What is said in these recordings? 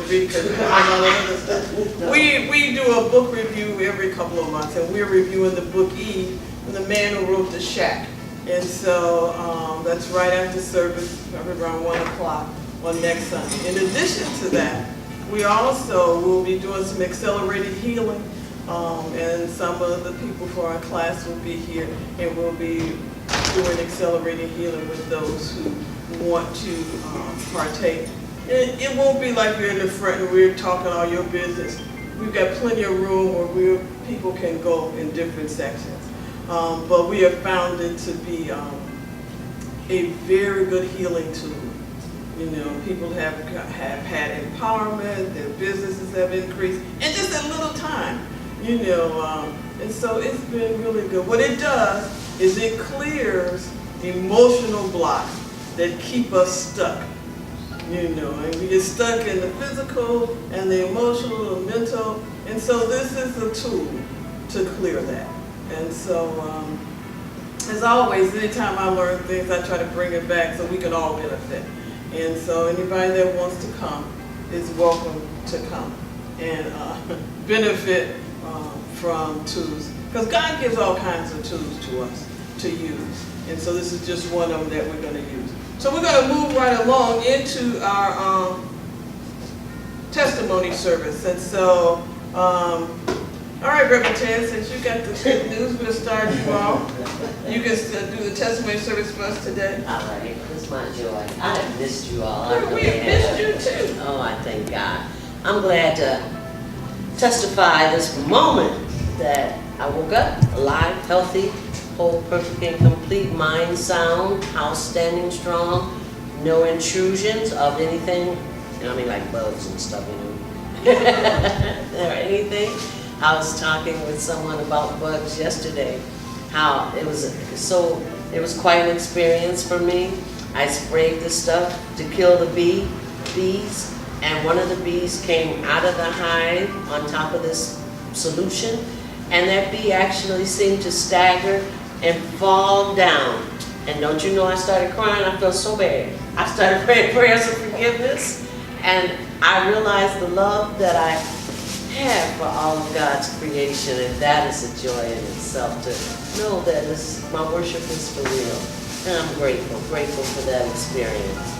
read because we do a book review every couple of months, and we're reviewing the book Eve, and the man who wrote The Shack. And so that's right after service, around 1 o'clock on next Sunday. In addition to that, we also will be doing some accelerated healing, and some of the people for our class will be here, and we'll be doing accelerated healing with those who want to partake. It won't be like you're in the front and we're talking all your business. We've got plenty of room where people can go in different sections. But we have found it to be a very good healing tool. You know, people have had empowerment, their businesses have increased, and just a little time, you know, and so it's been really good. What it does is it clears emotional blocks that keep us stuck, you know, and we get stuck in the physical and the emotional and mental, and so this is a tool to clear that. And so, as always, anytime I learn things, I try to bring it back so we can all benefit. And so anybody that wants to come is welcome to come and benefit from tools. Because God gives all kinds of tools to us to use. And so this is just one of them that we're going to use. So we're going to move right along into our testimony service. And so, all right, Reverend Ted, since you got the good news, we'll start you off. You can do the testimony service for us today. All right, it's my joy. I have missed you all. Well, we have missed you too. Oh, I thank God. I'm glad to testify this moment that I woke up alive, healthy, whole, perfect, and complete, mind sound, house standing strong, no intrusions of anything. You know, I mean, like bugs and stuff, you know, or anything. I was talking with someone about bugs yesterday, how it was quite an experience for me. I sprayed the stuff to kill the bees, and one of the bees came out of the hive on top of this solution, and that bee actually seemed to stagger and fall down. And don't you know, I started crying. I felt so bad. I started praying prayers of forgiveness, and I realized the love that I have for all of God's creation, and that is a joy in itself to know that my worship is for real. And I'm grateful for that experience.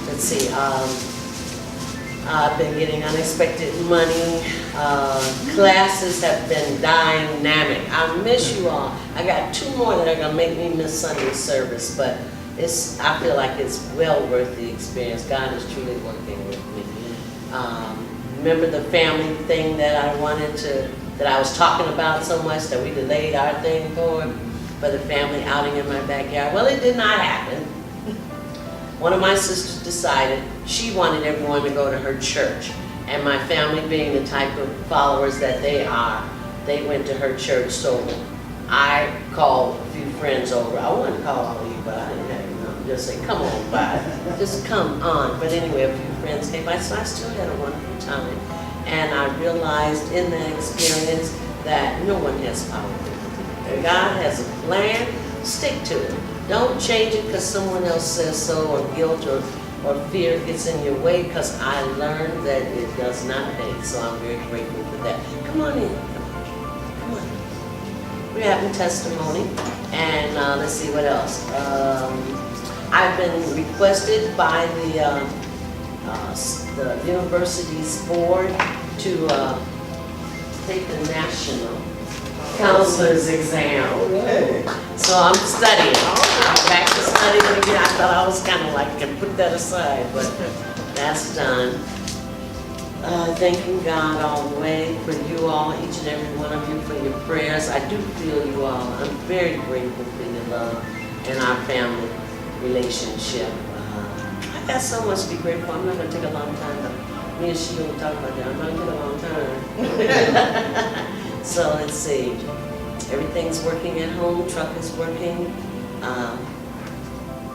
Let's see, I've been getting unexpected money. Classes have been dynamic. I miss you all. I got 2 more that are gonna make me miss Sunday service, but I feel like it's well worth the experience. God is truly working with me. Remember the family thing that I was talking about so much that we delayed our thing for the family outing in my backyard? Well, it did not happen. One of my sisters decided she wanted everyone to go to her church, and my family being the type of followers that they are, they went to her church. So I called a few friends over. I wanted to call all of you, but I didn't have enough. Just say, come on by, just come on. But anyway, a few friends came by, so I still had a wonderful time. And I realized in that experience that no one has power over you. If God has a plan, stick to it. Don't change it because someone else says so, or guilt or fear gets in your way, because I learned that it does not pay. So I'm very grateful for that. Come on in. Come on. We're having testimony. And let's see what else. I've been requested by the university's board to take the national counselor's exam. Okay. So I'm studying. I'm back to studying again. I thought I was kind of like, can put that aside, but that's done. Thanking God all the way for you all, each and every one of you, for your prayers. I do feel you all. I'm very grateful for your love and our family relationship. I got so much to be grateful. I'm not going to take a long time, but me and she will talk about that. I'm not going to take a long time. So let's see. Everything's working at home. Truck is working.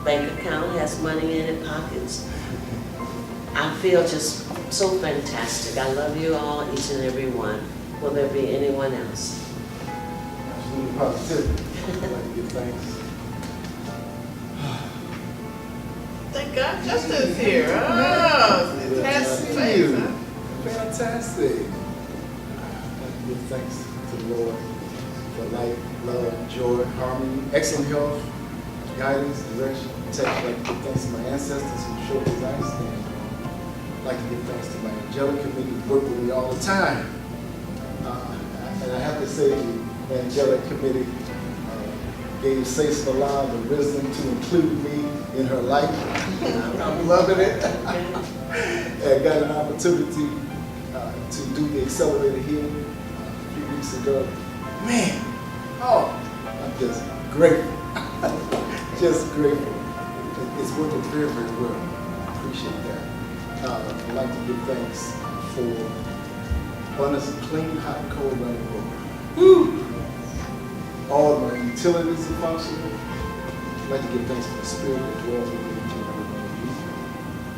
Bank account has money in it, pockets. I feel just so fantastic. I love you all, each and every one. Will there be anyone else? Absolutely positive. I'd like to give thanks. Thank God Justin's here. Oh, Good to Fantastic, see you. huh? Fantastic. I'd like to give thanks to the Lord for life, love, joy, harmony, excellent health, guidance, direction, protection. I'd like to give thanks to my ancestors who showed us I stand. I'd like to give thanks to my angelic committee who work with me all the time. And I have to say, the angelic committee gave Cecil the wisdom to include me in her life. I'm loving it. And got an opportunity to do the accelerator healing a few weeks ago. Man, oh, I'm just grateful. Just grateful. It's working very, very well. I appreciate that. I'd like to give thanks for abundance of clean, hot, and cold running water. Woo! All my utilities are functioning. I'd like to give thanks for the spirit that dwells within each and every one of you.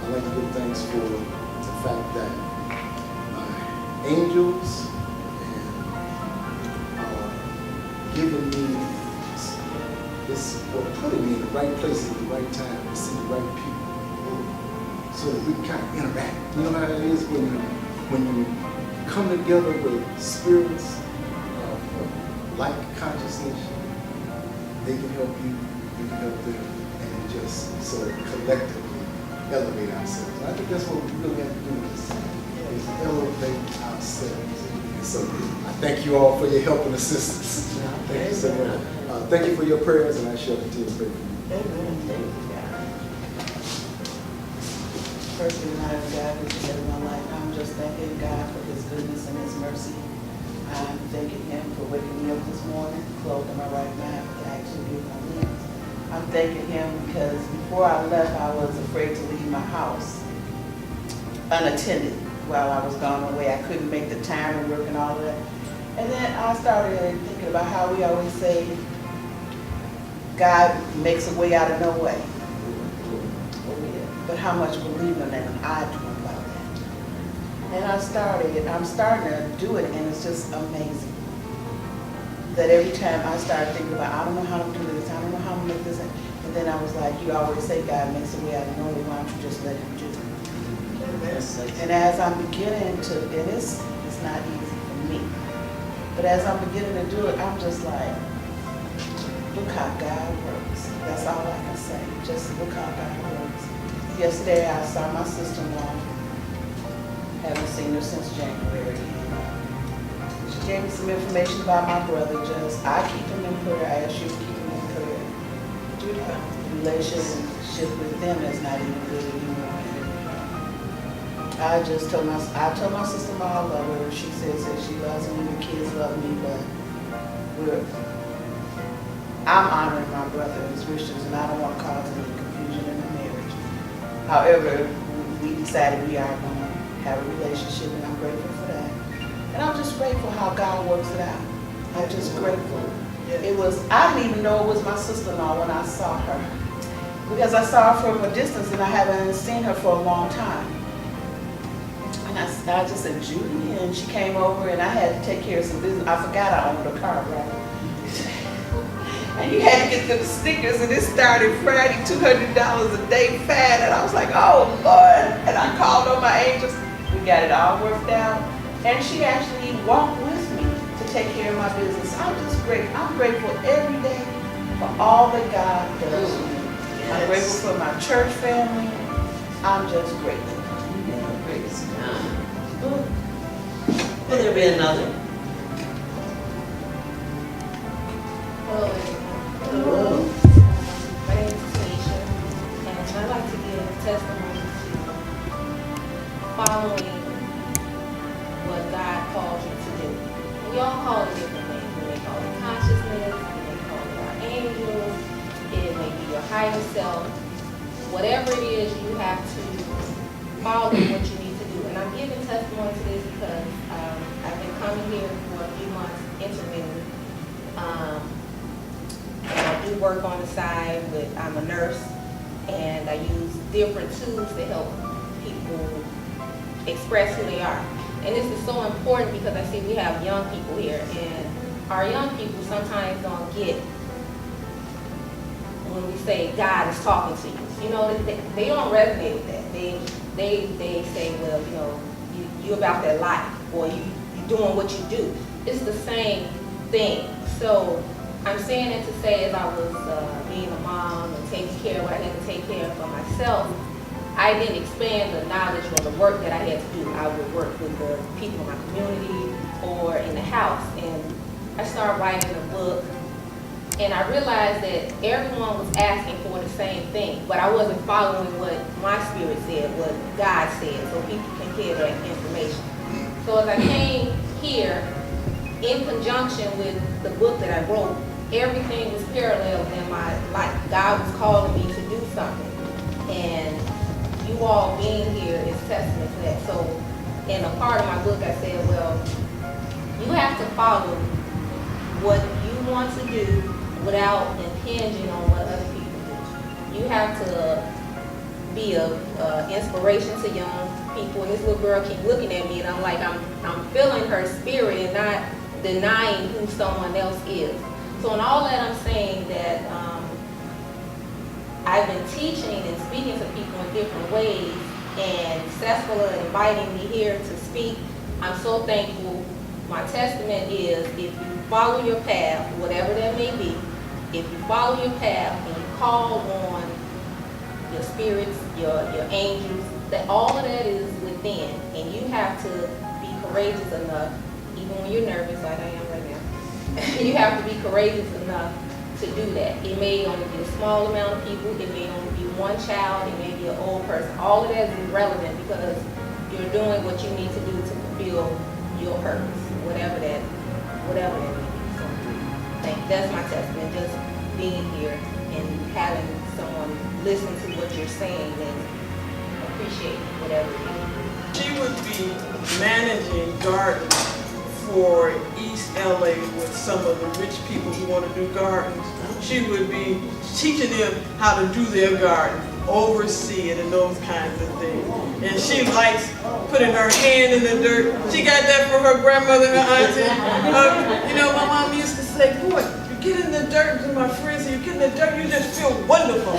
I'd like to give thanks for the fact that my angels are giving me this, or putting me in the right place at the right time to see the right people, so that we can kind of interact. You know how it is when you come together with spirits of like consciousness, they can help you, you can help them, and just sort of collectively elevate ourselves. And I think that's what we really have to do is elevate ourselves. And so I thank you all for your help and assistance. Thank you so much. Thank you for your prayers, and I shall continue to pray for you. Amen. Thank you, God. First in line, God is ahead of my life. I'm just thanking God for His goodness and His mercy. I'm thanking Him for waking me up this morning, clothed in my right mind, to actually use my limbs. I'm thanking Him because before I left, I was afraid to leave my house unattended while I was gone away. I couldn't make the time and work and all of that. And then I started thinking about how we always say, God makes a way out of no way. But how much believing that I do about that. And I'm starting to do it, and it's just amazing. That every time I start thinking about, I don't know how to do this, I don't know how to make this, and then I was like, you always say God makes a way out of no way, why don't you just let Him do it? And as I'm beginning to, and it's not easy for me, but as I'm beginning to do it, I'm just like, look how God works. That's all I can say. Just look how God works. Yesterday I saw my sister-in-law. Haven't seen her since January. And she gave me some information about my brother. I keep him in prayer. I ask you to keep him in prayer. The relationship with them is not even good anymore. I told my sister-in-law I love her. She says that she loves me, the kids love me, but I'm honoring my brother and his wishes, and I don't want to cause any confusion in the marriage. However, we decided we are going to have a relationship, and I'm grateful for that. And I'm just grateful how God works it out. I'm just grateful. I didn't even know it was my sister-in-law when I saw her, because I saw her from a distance, and I haven't seen her for a long time. And I just said, Judy, and she came over, and I had to take care of some business. I forgot I owned a car, right? And you had to get the stickers, and it started Friday, $200 a day fat, and I was like, oh Lord. And I called on my angels. We got it all worked out. And she actually walked with me to take care of my business. I'm just grateful. I'm grateful every day for all that God does for me. Yes. I'm grateful for my church family. I'm just grateful. Praise God. Will there be another? Hello. My name is Tanisha, and I'd like to give a testimony to following what God calls you to do. We all call it different things. We may call it consciousness, we may call it our angels, it may be your higher self. Whatever it is, you have to follow what you need to do. And I'm giving testimony to this because I've been coming here for a few months intermittently. And I do work on the side I'm a nurse, and I use different tools to help people express who they are. And this is so important because I see we have young people here, and our young people sometimes don't get when we say God is talking to you. You know, they don't resonate with that. they say, well, you know, you about that life, or you doing what you do. It's the same thing. So I'm saying it to say, as I was being a mom and taking care of what I had to take care of for myself, I didn't expand the knowledge or the work that I had to do. I would work with the people in my community or in the house. And I started writing a book, and I realized that everyone was asking for the same thing, but I wasn't following what my spirit said, what God said, so people can hear that information. So as I came here, in conjunction with the book that I wrote, everything was parallel in my life. God was calling me to do something. And you all being here is testament to that. So in a part of my book, I said, well, you have to follow what you want to do without impinging on what other people do. You have to be of inspiration to young people. And this little girl keep looking at me, and I'm like, I'm feeling her spirit and not denying who someone else is. So in all that, I'm saying that I've been teaching and speaking to people in different ways, and Cecily inviting me here to speak. I'm so thankful. My testament is, if you follow your path, whatever that may be, if you follow your path and you call on your spirits, your angels, that all of that is within, and you have to be courageous enough, even when you're nervous like I am right now. You have to be courageous enough to do that. It may only be a small amount of people, it may only be one child, it may be an old person. All of that is irrelevant, because you're doing what you need to do to fulfill your purpose, whatever that may be. So that's my testament, just being here and having someone listen to what you're saying and appreciate whatever it is. She would be managing gardens for East LA with some of the rich people who want to do gardens. She would be teaching them how to do their garden, oversee it, and those kinds of things. And she likes putting her hand in the dirt. She got that from her grandmother and her auntie. You know, my mom used to say, boy, you get in the dirt, and my friends say, you get in the dirt, you just feel wonderful.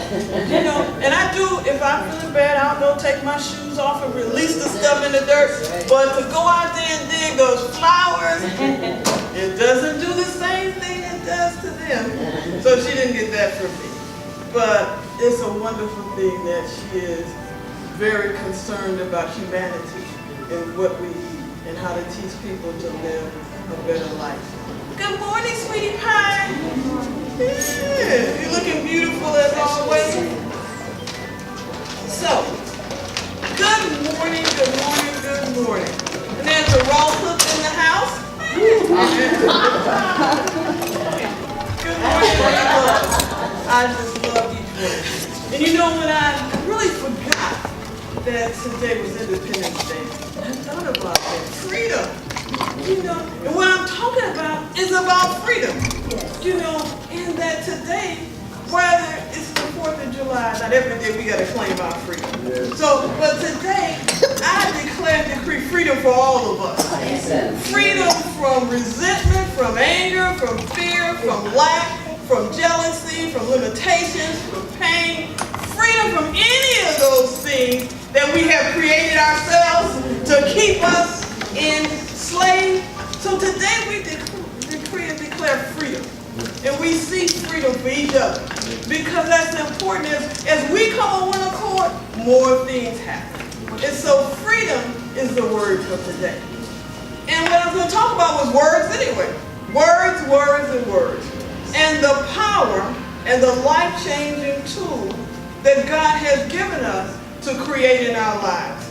You know, and I do, if I'm feeling bad, I'll go take my shoes off and release the stuff in the dirt. But to go out there and dig those flowers, it doesn't do the same thing it does to them. So she didn't get that from me. But it's a wonderful thing that she is very concerned about humanity and what we eat and how to teach people to live a better life. Good morning, sweetie pie. Yeah, you're looking beautiful as always. So, good morning, good morning, good morning. And there's a raw cook in the house. Good morning, I just love each one. And you know, when I really forgot that today was Independence Day, I thought about that. Freedom. You know, and what I'm talking about is about freedom. You know, in that today, whether it's the 4th of July, not every day we got to claim our freedom. So, but today, I declare and decree freedom for all of us. Freedom from resentment, from anger, from fear, from lack, from jealousy, from limitations, from pain. Freedom from any of those things that we have created ourselves to keep us enslaved. So today we decree and declare freedom. And we seek freedom for each other. Because that's important. As we come on one accord, more things happen. And so freedom is the word for today. And what I was going to talk about was words anyway. Words, words, and words. And the power and the life-changing tool that God has given us to create in our lives.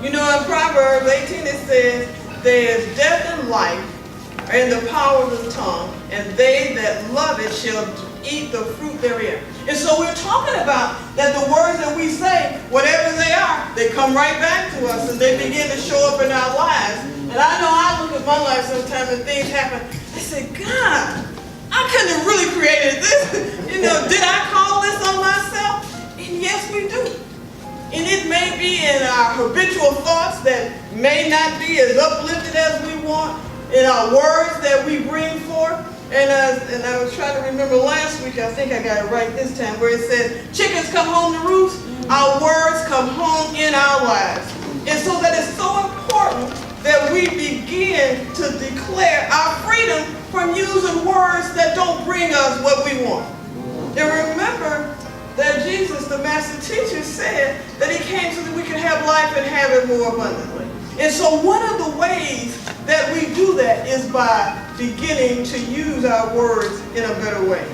You know, in Proverbs 18 it says, there is death and life in the power of the tongue, and they that love it shall eat the fruit therein. And so we're talking about that the words that we say, whatever they are, they come right back to us and they begin to show up in our lives. And I know I look at my life sometimes and things happen. I say, God, I couldn't have really created this. You know, did I call this on myself? And yes, we do. And it may be in our habitual thoughts that may not be as uplifted as we want, in our words that we bring forth. And I was trying to remember last week, I think I got it right this time, where it said, chickens come home to roost, our words come home our lives. And so that it's so important that we begin to declare our freedom from using words that don't bring us what we want. And remember that Jesus, the master teacher, said that he came so that we could have life and have it more abundantly. And so one of the ways that we do that is by beginning to use our words in a better way.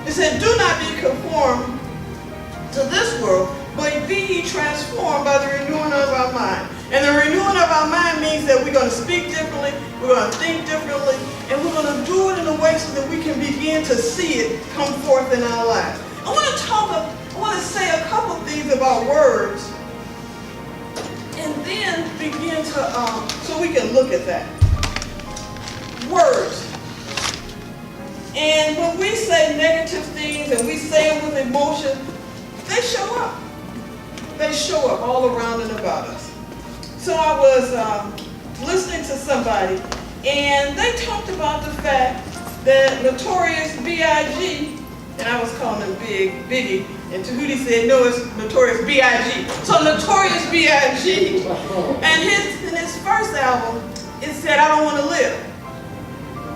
It said, do not be conformed to this world, but be ye transformed by the renewing of our mind. And the renewing of our mind means that we're going to speak differently, we're going to think differently, and we're going to do it in a way so that we can begin to see it come forth in our lives. I want to say a couple things about words, and then begin to, so we can look at that. Words. And when we say negative things and we say them with emotion, they show up. They show up all around and about us. So I was listening to somebody, and they talked about the fact that Notorious B.I.G., and I was calling him Biggie, and Tahuti said, no, it's Notorious B.I.G. So Notorious B.I.G., and in his first album, it said, I don't want to live.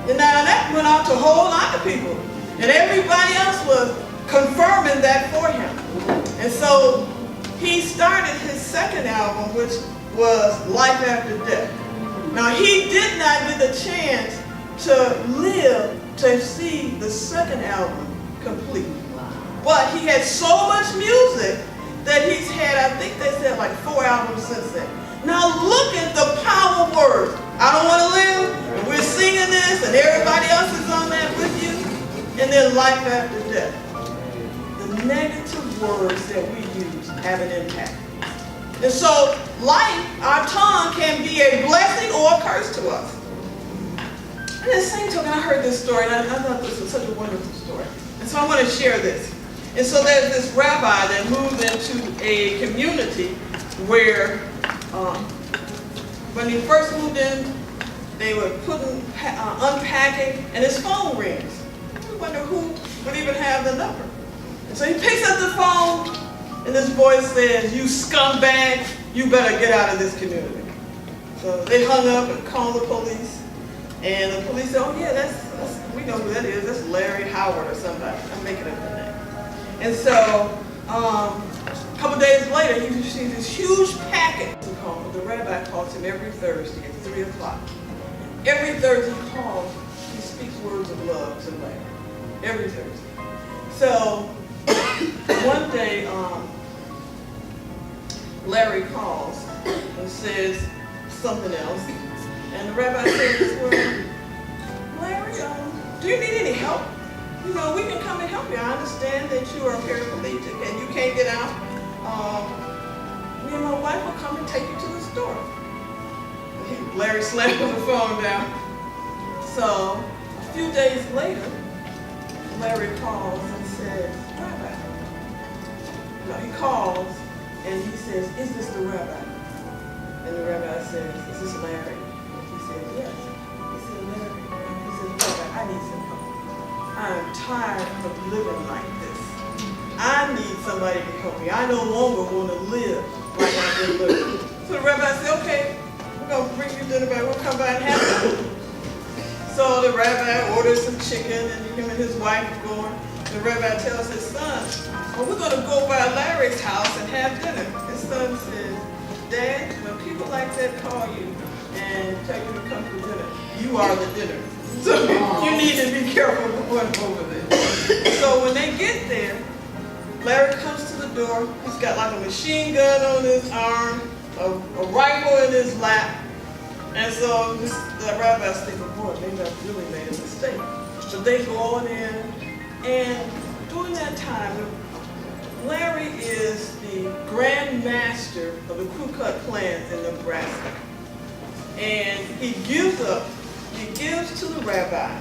And now that went out to a whole lot of people, and everybody else was confirming that for him. And so he started his second album, which was Life After Death. Now he did not get the chance to live to see the second album complete. But he had so much music that he's had, I think they said like 4 albums since then. Now look at the power of words. I don't want to live, and we're singing this, and everybody else is on that with you. And then Life After Death. The negative words that we use have an impact. And so life, our tongue, can be a blessing or a curse to us. And at the same token, I heard this story, and I thought this was such a wonderful story. And so I want to share this. And so there's this rabbi that moved into a community where when he first moved in, they were unpacking, and his phone rings. We wonder who would even have the number. And so he picks up the phone, and this voice says, you scumbag, you better get out of this community. So they hung up and called the police. And the police said, oh yeah, we know who that is. That's Larry Howard or somebody. I'm making up the name. And so a couple days later, he received this huge packet. The rabbi calls him every Thursday at 3 o'clock. Every Thursday he calls, he speaks words of love to Larry. Every Thursday. So one day, Larry calls and says something else. And the rabbi says, well, Larry, do you need any help? You know, we can come and help you. I understand that you are paraplegic and you can't get out. Me and my wife will come and take you to the store. Larry slammed the phone down. So a few days later, Larry calls and says, Rabbi. No, he calls and he says, is this the rabbi? And the rabbi says, is this Larry? He said, yes. He said, Larry. He said, Rabbi, I need some help. I am tired of living like this. I need somebody to help me. I no longer want to live like I've been living. So the rabbi said, okay, we're going to bring you dinner back. We'll come by and have it. So the rabbi orders some chicken, and him and his wife are going. The rabbi tells his son, well, we're going to go by Larry's house and have dinner. His son says, Dad, when people like that call you and tell you to come to dinner, you are the dinner. So you need to be careful going over there. So when they get there, Larry comes to the door. He's got like a machine gun on his arm, a rifle in his lap. And so the rabbi's thinking, boy, maybe I've really made a mistake. So they go on in, and during that time, Larry is the Grand Master of the Ku Klux Klan in Nebraska. And he gives to the rabbi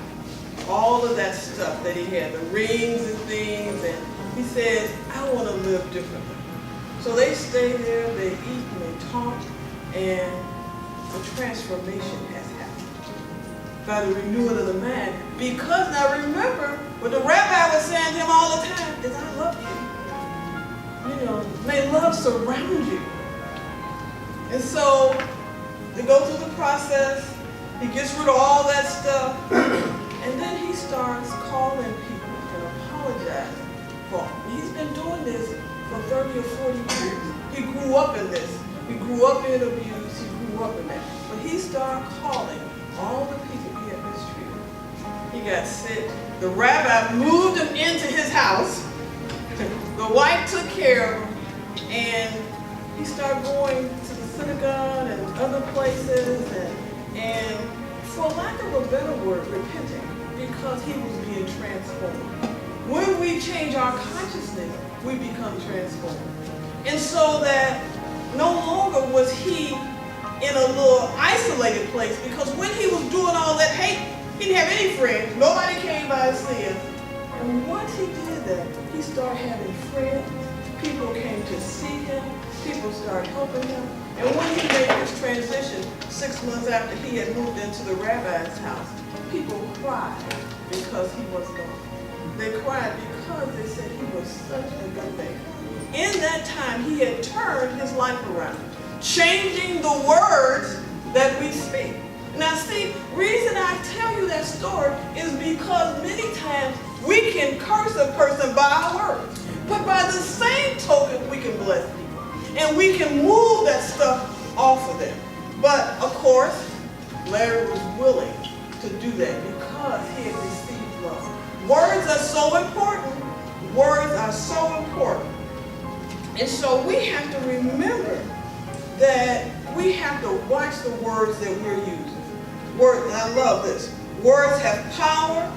all of that stuff that he had, the rings and things, and he says, I want to live differently. So they stay there, they eat and they talk, and a transformation has happened by the renewal of the mind. Because now remember, what the rabbi was saying to him all the time is, I love you. You know, may love surround you. And so they go through the process, he gets rid of all that stuff, and then he starts calling people and apologizing for, he's been doing this for 30 or 40 years. He grew up in this. He grew up in abuse, he grew up in that. But he started calling all the people he had mistreated. He got sick. The rabbi moved him into his house. The wife took care of him, and he started going to the synagogue and other places, and for lack of a better word, repenting, because he was being transformed. When we change our consciousness, we become transformed. And so that no longer was he in a little isolated place, because when he was doing all that hate, he didn't have any friends. Nobody came by to see him. And once he did that, he started having friends. People came to see him. People started helping him. And when he made his transition 6 months after he had moved into the rabbi's house, people cried because he was gone. They cried because they said he was such a good man. In that time, he had turned his life around, changing the words that we speak. Now see, reason I tell you that story is because many times we can curse a person by our words. But by the same token, we can bless people. And we can move that stuff off of them. But of course, Larry was willing to do that because he had received love. Words are so important. Words are so important. And so we have to remember that we have to watch the words that we're using. Words, I love this. Words have power,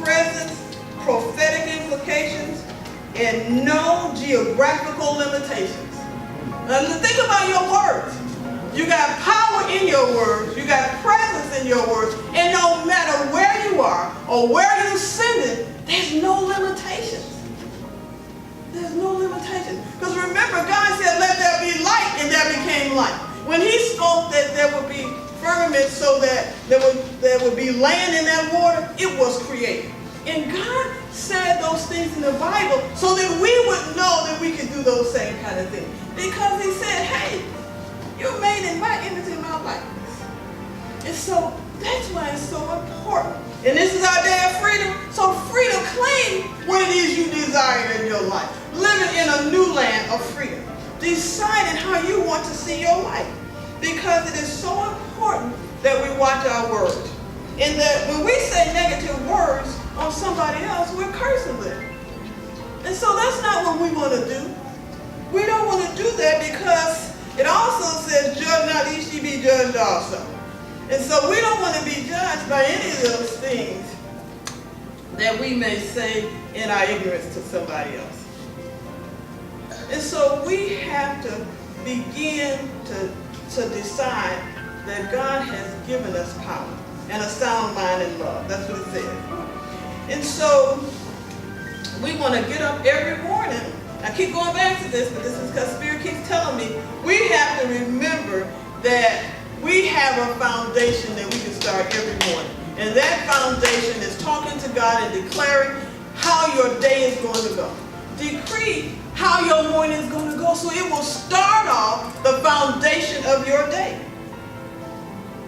presence, prophetic implications, and no geographical limitations. Now think about your words. You got power in your words, you got presence in your words, and no matter where you are or where you send it, there's no limitations. There's no limitations. Because remember, God said, let there be light, and there became light. When he spoke that there would be firmament so that there would be land in that water, it was created. And God said those things in the Bible so that we would know that we could do those same kind of things. Because he said, hey, you're made in my image and my likeness. And so that's why it's so important. And this is our day of freedom. So free to claim what it is you desire in your life. Living in a new land of freedom. Deciding how you want to see your life. Because it is so important that we watch our words. And that when we say negative words on somebody else, we're cursing them. And so that's not what we want to do. We don't want to do that because it also says, judge not, lest ye be judged also. And so we don't want to be judged by any of those things that we may say in our ignorance to somebody else. And so we have to begin to decide that God has given us power and a sound mind and love. That's what it says. And so we want to get up every morning. I keep going back to this, but this is because Spirit keeps telling me we have to remember that we have a foundation that we can start every morning. And that foundation is talking to God and declaring how your day is going to go. Decree how your morning is going to go so it will start off the foundation of your day.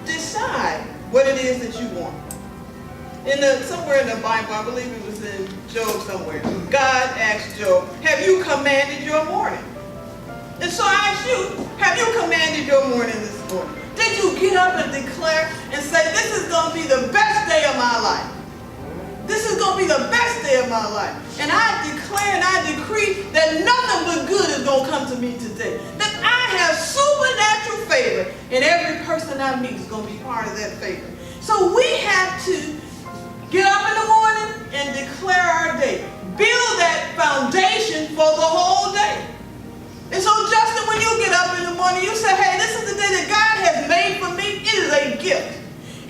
Decide what it is that you want. Somewhere in the Bible, I believe it was in Job somewhere, God asked Job, have you commanded your morning? And so I ask you, have you commanded your morning this morning? Did you get up and declare and say, this is going to be the best day of my life? This is going to be the best day of my life. And I declare and I decree that nothing but good is going to come to me today. That I have supernatural favor, and every person I meet is going to be part of that favor. So we have to get up in the morning and declare our day. Build that foundation for the whole day. And so, Justin, when you get up in the morning, you say, hey, this is the day that God has made for me. It is a gift.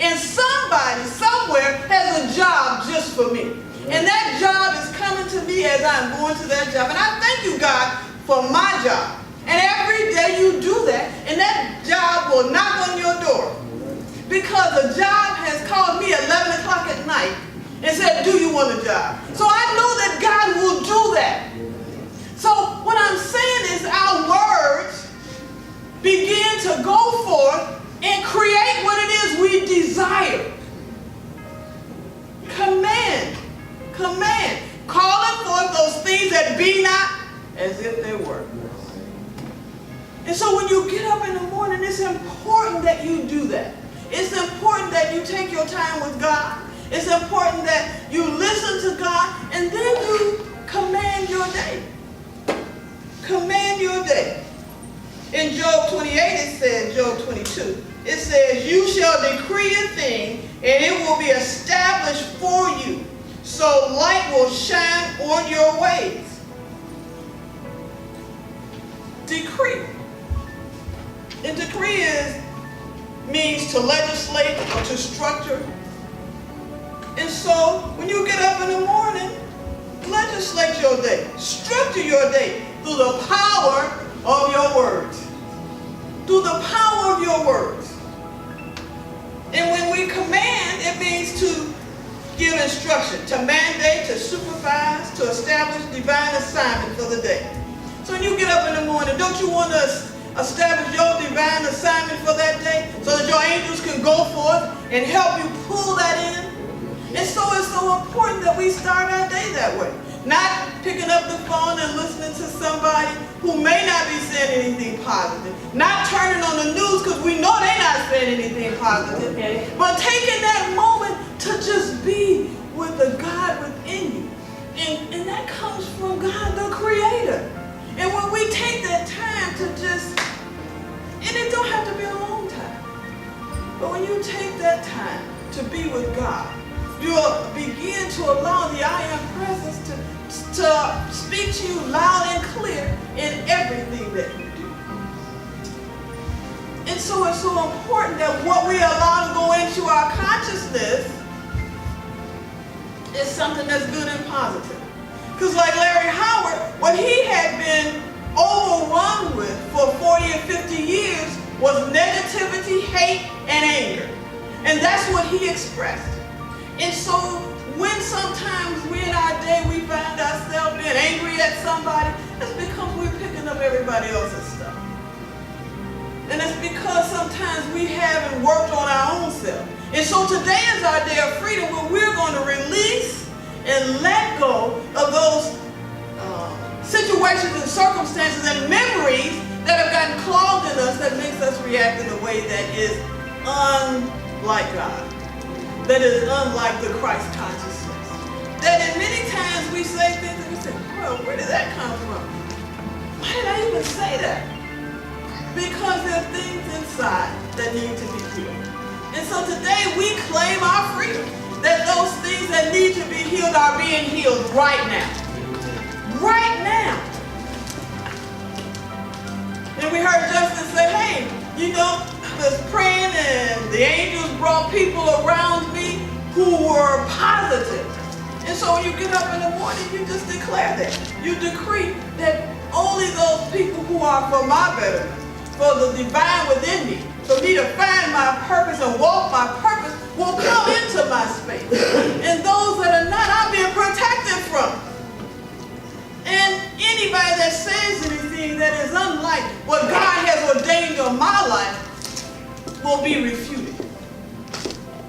And somebody, somewhere, has a job just for me. And that job is coming to me as I'm going to that job. And I thank you, God, for my job. And every day you do that, and that job will knock on your door. Because a job has called me at 11 o'clock at night and said, do you want a job? So I know that God will do that. So what I'm saying is our words begin to as if they were. And so when you get up in the morning, it's important that you do that. It's important that you take your time with God. It's important that you listen to God, and then you command your day. Command your day. In Job 28, it says, Job 22, it says, you shall decree a thing, and it will be established for you. So light will shine on your ways. Decree. And decree means to legislate or to structure. And so when you get up in the morning, legislate your day. Structure your day through the power of your words. Through the power of your words. And when we command, it means to give instruction, to mandate, to supervise, to establish divine assignment for the day. So when you get up in the morning, don't you want to establish your divine assignment for that day so that your angels can go forth and help you pull that in? And so it's so important that we start our day that way. Not picking up the phone and listening to somebody who may not be saying anything positive. Not turning on the news because we know they're not saying anything positive. Okay. But taking that moment to just be with the God within you. And that comes from God the Creator. And when we take that time to just, and it don't have to be a long time, but when you take that time to be with God, you'll begin to allow the I Am presence to speak to you loud and clear in everything that you do. And so it's so important that what we allow to go into our consciousness is something that's good and positive. Because like Larry Howard, what he had been overrun with for 40 and 50 years was negativity, hate, and anger. And that's what he expressed. And so when sometimes we in our day we find ourselves being angry at somebody, it's because we're picking up everybody else's stuff. And it's because sometimes we haven't worked on our own self. And so today is our day of freedom where we're going to release and let go of those situations and circumstances and memories that have gotten clogged in us that makes us react in a way that is unlike God. That is unlike the Christ consciousness. That in many times we say things and we say, well, where did that come from? Why did I even say that? Because there are things inside that need to be healed. And so today we claim our freedom. That those things that need to be healed are being healed right now. Right now. And we heard Justin say, hey, you know, I was praying and the angels brought people around me who were positive. And so when you get up in the morning, you just declare that. You decree that only those people who are for my betterment, for the divine within me, for me to find my purpose and walk my purpose will come into my space. And those that are not, I'm being protected from. And anybody that says anything that is unlike what God has ordained in my life will be refuted.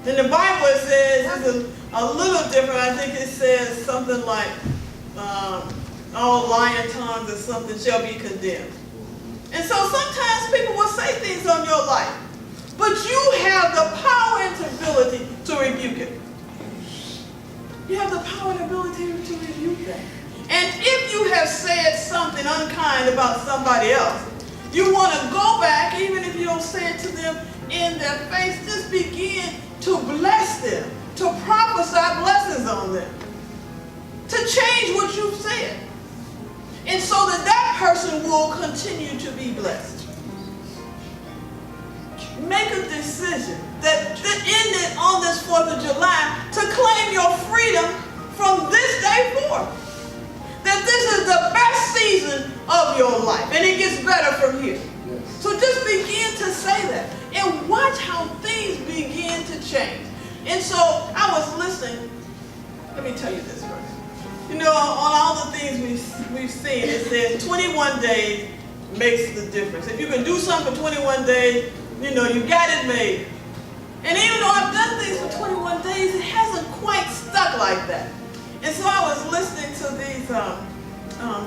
In the Bible it says, it's a little different, I think it says something like, all lying tongues or something shall be condemned. And so sometimes people will say things on your life, but you have the power and ability to rebuke it. You have the power and ability to rebuke that. And if you have said something unkind about somebody else, you want to go back, even if you don't say it to them in their face, just begin to bless them, to prophesy blessings on them, to change what you've said. And so that that person will continue to be blessed. Make a decision that ended on this 4th of July to claim your freedom from this day forth. That this is the best season of your life. And it gets better from here. Yes. So just begin to say that. And watch how things begin to change. And so I was listening. Let me tell you this first. You know, on all the things we've seen, it says 21 days makes the difference. If you can do something for 21 days, you know, you got it made. And even though I've done things for 21 days, it hasn't quite stuck like that. And so I was listening to these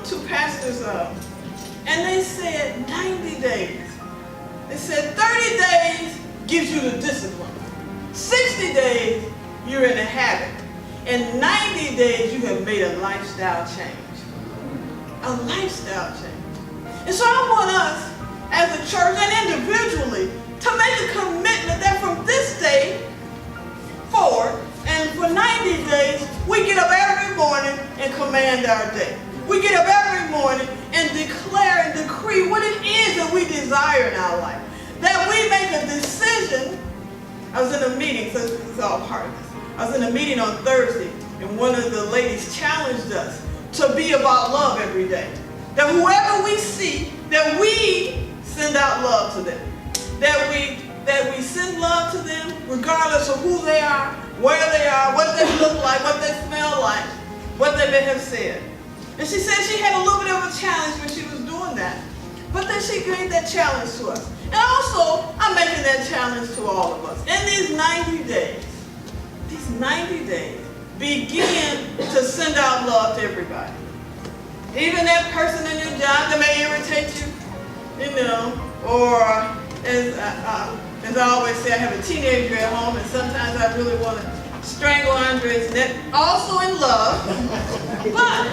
two pastors up, and they said 90 days. They said 30 days gives you the discipline. 60 days, you're in a habit. And 90 days, you have made a lifestyle change. A lifestyle change. And so I want us, as a church and individually, to make a commitment that from this day forward, and for 90 days, we get up every morning and command our day. We get up every morning and declare and decree what it is that we desire in our life. That we make a decision. I was in a meeting, so this is all part of this. I was in a meeting on Thursday, and one of the ladies challenged us to be about love every day. That whoever we see, that we send out love to them. That we send love to them regardless of who they are, where they are, what they look like, what they smell like, what they may have said. And she said she had a little bit of a challenge when she was doing that. But then she gave that challenge to us. And also, I'm making that challenge to all of us. In these 90 days, begin to send out love to everybody. Even that person in your job that may irritate you, or as I always say, I have a teenager at home, and sometimes I really want to strangle Andre's neck, also in love, but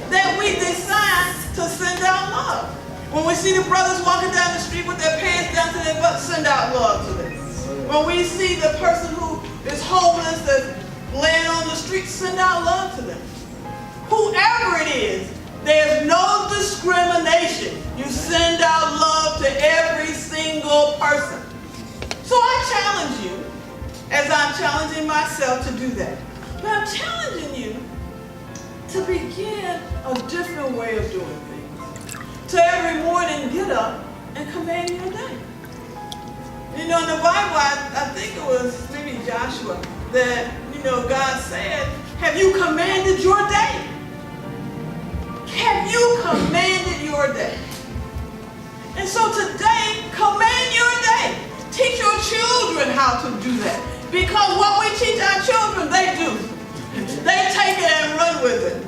that we decide to send out love. When we see the brothers walking down the street with their pants down to their butts, send out love to them. When we see the person who is homeless that's laying on the street, send out love to them. Whoever it is, there's no discrimination. You send out love to every single person. So I challenge you, as I'm challenging myself to do that. But I'm challenging you to begin a different way of doing things. To every morning get up and command your day. In the Bible, I think it was maybe Joshua, that, God said, have you commanded your day? Have you commanded your day? And so today, command your day. Teach your children how to do that. Because what we teach our children, they do. They take it and run with it.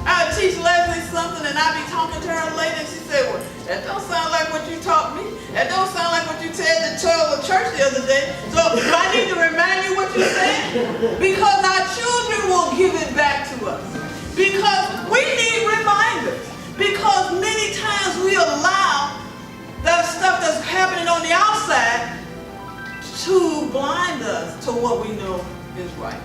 I teach Leslie something, and I be talking to her later, and she said, well, that don't sound like what you taught me. That don't sound like what you said to the church the other day. So I need to remind you what you said. Because our children will give it back to us. Because we need reminders. Because many times we allow that stuff that's happening on the outside to blind us to what we know is right.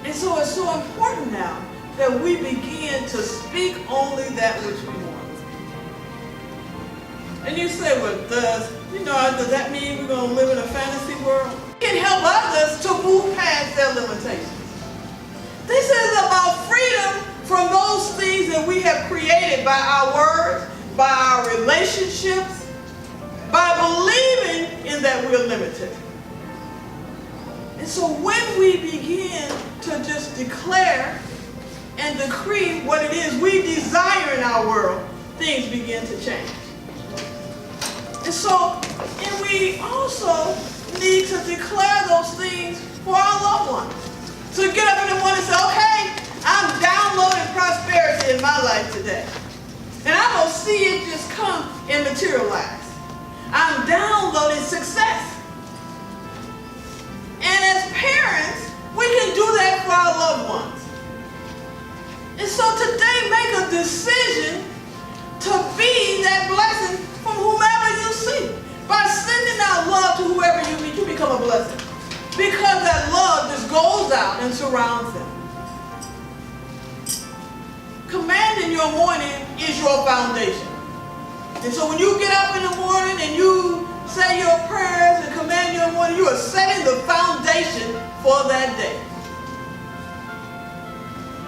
And so it's so important now that we begin to speak only that which we want. And you say, well, does that mean we're going to live in a fantasy world? It can help others to move past their limitations. This is about freedom from those things that we have created by our words, by our relationships, by believing in that we're limited. And so when we begin to just declare and decree what it is we desire in our world, things begin to change. And we also need to declare those things for our loved ones. So get up in the morning and say, okay, I'm downloading prosperity in my life today. And I'm going to see it just come and materialize. I'm downloading success. And as parents, we can do that for our loved ones. And so today, make a decision to be that blessing from whomever you see. By sending out love to whoever you meet, you become a blessing. Because that love just goes out and surrounds them. Commanding your morning is your foundation. And so when you get up in the morning and you say your prayers and command your morning, you are setting the foundation for that day.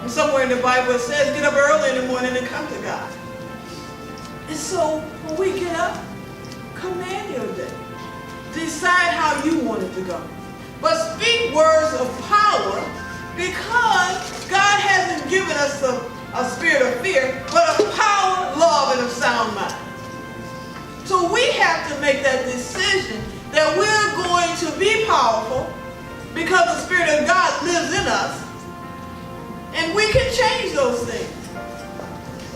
And somewhere in the Bible it says, get up early in the morning and come to God. And so when we get up, command your day. Decide how you want it to go. But speak words of power, because God hasn't given us a spirit of fear, but of power, love, and of sound mind. So we have to make that decision that we're going to be powerful because the Spirit of God lives in us, and we can change those things.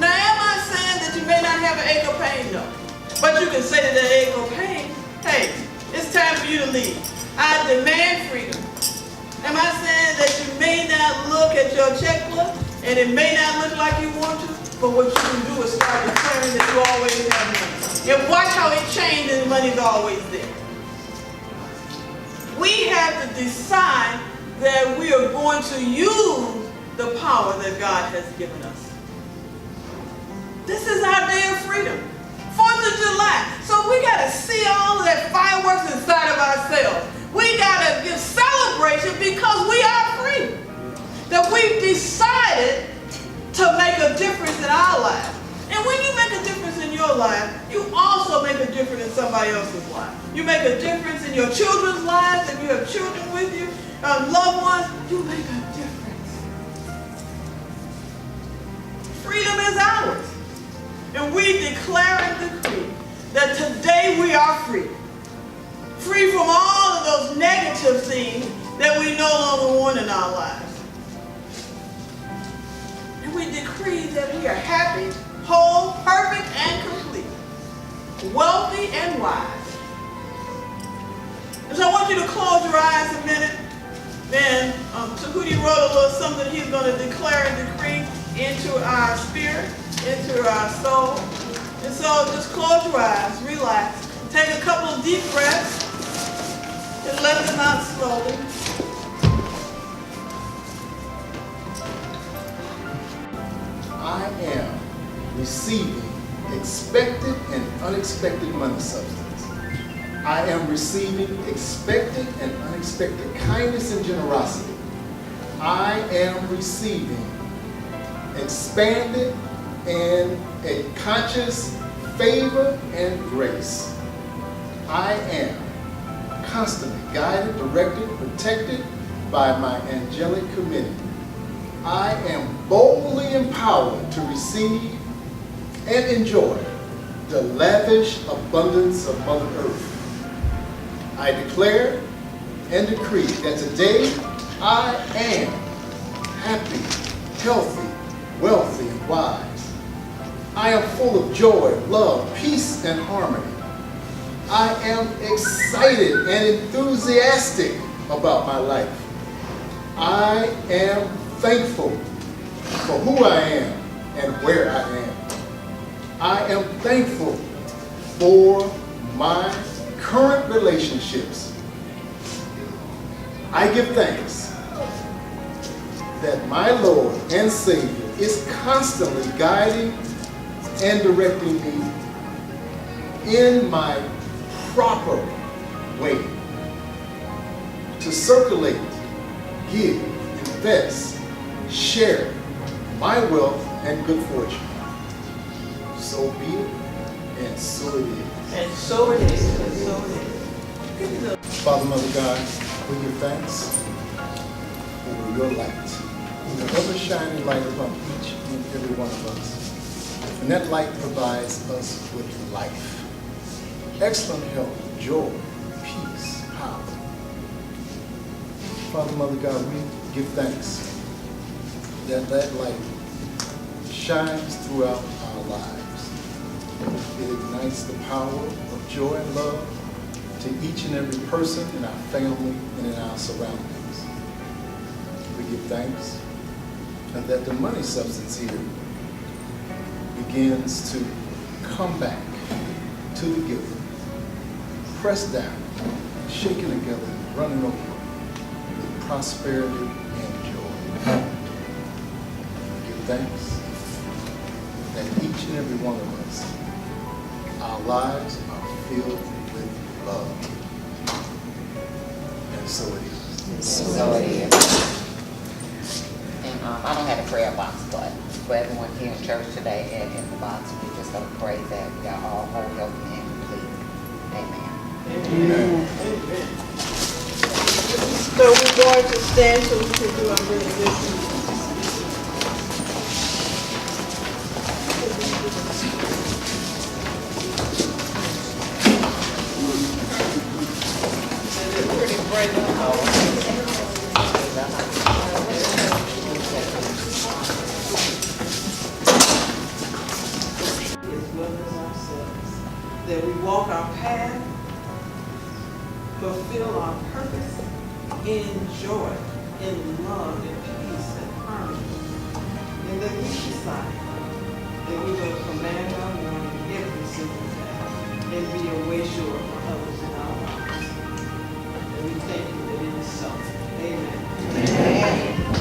Now, am I saying that you may not have an ache of pain? No. But you can say to that ache of pain, hey, it's time for you to leave. I demand freedom. Am I saying that you may not look at your checkbook and it may not look like you want to, but what you can do is start declaring that you always have money. And watch how it changes and money's always there. We have to decide that we are going to use the power that God has given us. This is our day of freedom. 4th of July. So we got to see all of that fireworks inside of ourselves. We got to give celebration because we are free. That we've decided to make a difference in our lives. And when you make a difference in your life, you also make a difference in somebody else's life. You make a difference in your children's lives. If you have children with you, loved ones, you make a difference. Freedom is ours. And we declare and decree that today we are free. Free from all of those negative things that we no longer want in our lives. And we decree that we are happy, whole, perfect, and complete. Wealthy and wise. And so I want you to close your eyes a minute. Then Tahuti wrote a little something he's going to declare and decree into our spirit, into our soul. And so just close your eyes, relax, take a couple of deep breaths, and let them out slowly. I am receiving expected and unexpected money substance. I am receiving expected and unexpected kindness and generosity. I am receiving expanded and a conscious favor and grace. I am constantly guided, directed, protected by my angelic committee. I am boldly empowered to receive and enjoy the lavish abundance of Mother Earth. I declare and decree that today I am happy, healthy, wealthy, and wise. I am full of joy, love, peace, and harmony. I am excited and enthusiastic about my life. I am thankful for who I am and where I am. I am thankful for my current relationships. I give thanks that my Lord and Savior is constantly guiding and directing me in my proper way to circulate, give, invest, share my wealth and good fortune. So be it, and so it is. And so it is, and so it is. Father, Mother God, we give thanks for your light, the ever shining light upon each and every one of us. And that light provides us with life, excellent health, joy, peace, power. Father, Mother God, we give thanks that that light shines throughout our lives. It ignites the power of joy and love to each and every person in our family and in our surroundings. We give thanks and that the money substance here begins to come back to the giver, pressed down, shaken together, and running over with prosperity and joy. We give thanks that each and every one of us, our lives are filled with love. And so it is. So it is. And I don't have a prayer box, but for everyone here in church today and in the box, we just going to pray that we are all whole, healthy, and complete. Amen. Amen. Amen. So we're going to stand so we can do our benediction. Pretty bright now. that we walk our path, fulfill our purpose in joy, in love, in peace, and harmony. And that we decide that we will command our morning every single day and be a way shower for others in our lives. And we thank you that it is so. Amen.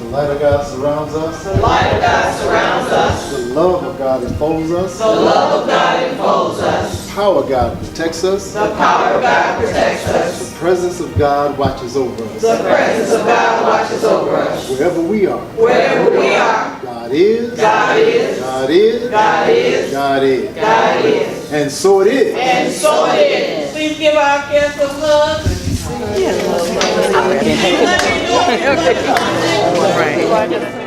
The light of God surrounds us. The light of God surrounds us. The love of God enfolds us. The love of God enfolds us. The power of God protects us. The power of God protects us. The presence of God watches over us. The presence of God watches over us. Wherever we are, Wherever we are, God is. God is. God is. God is. God is. God is. And so it is. And so it is. Please give our guests a hug. Right.